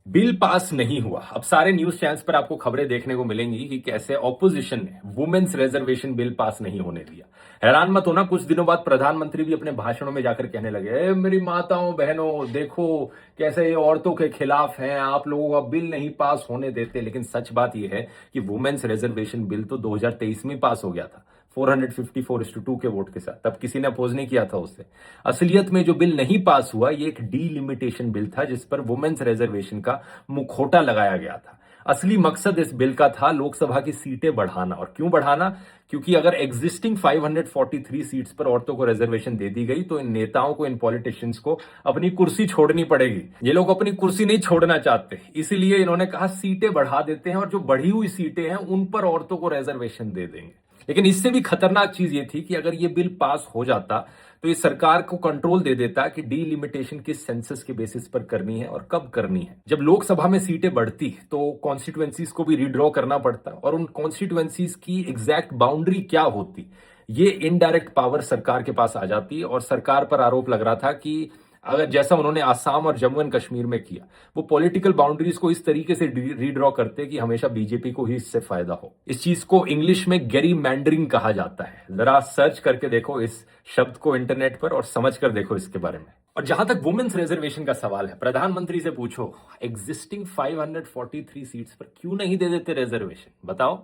Bill pass नहीं हुआ। अब सारे न्यूज चैनल्स पर आपको खबरें देखने को मिलेंगी कि कैसे ऑपोजिशन ने वुमेन्स रिजर्वेशन बिल पास नहीं होने दिया। हैरान मत होना, कुछ दिनों बाद प्रधानमंत्री भी अपने भाषणों में जाकर कहने लगे, मेरी माताओं बहनों देखो कैसे ये औरतों के खिलाफ हैं, आप लोगों का बिल नहीं पास होने देते। लेकिन सच बात यह है कि वुमेन्स रिजर्वेशन बिल तो 2023 में पास हो गया था, 454:2 के वोट के साथ। तब किसी ने अपोज नहीं किया था उससे। असलियत में जो बिल नहीं पास हुआ, ये एक डीलिमिटेशन बिल था जिस पर वुमेन्स रिजर्वेशन का मुखौटा लगाया गया था। असली मकसद इस बिल का था लोकसभा की सीटें बढ़ाना। और क्यों बढ़ाना? क्योंकि अगर एग्जिस्टिंग 543 सीट्स पर औरतों को रिजर्वेशन दे दी गई तो इन नेताओं को, इन पॉलिटिशियंस को अपनी कुर्सी छोड़नी पड़ेगी। ये लोग अपनी कुर्सी नहीं छोड़ना चाहते, इसीलिए इन्होंने कहा सीटें बढ़ा देते हैं और जो बढ़ी हुई सीटें हैं उन पर औरतों को रिजर्वेशन दे देंगे। लेकिन इससे भी खतरनाक चीज ये थी कि अगर ये बिल पास हो जाता तो ये सरकार को कंट्रोल दे देता कि डीलिमिटेशन किस सेंसस के बेसिस पर करनी है और कब करनी है। जब लोकसभा में सीटें बढ़ती तो कॉन्स्टिट्यूएंसीज को भी रिड्रॉ करना पड़ता और उन कॉन्स्टिट्यूएंसीज की एग्जैक्ट बाउंड्री क्या होती, ये इनडायरेक्ट पावर सरकार के पास आ जाती। और सरकार पर आरोप लग रहा था कि अगर जैसा उन्होंने आसाम और जम्मू एंड कश्मीर में किया, वो पॉलिटिकल बाउंड्रीज को इस तरीके से रीड्रॉ करते कि हमेशा बीजेपी को ही इससे फायदा हो। इस चीज को इंग्लिश में गेरी मैंडरिंग कहा जाता है। जरा सर्च करके देखो इस शब्द को इंटरनेट पर और समझ कर देखो इसके बारे में। और जहां तक वुमेन्स रिजर्वेशन का सवाल है, प्रधानमंत्री से पूछो एग्जिस्टिंग 543 सीट्स पर क्यों नहीं दे देते रिजर्वेशन, बताओ।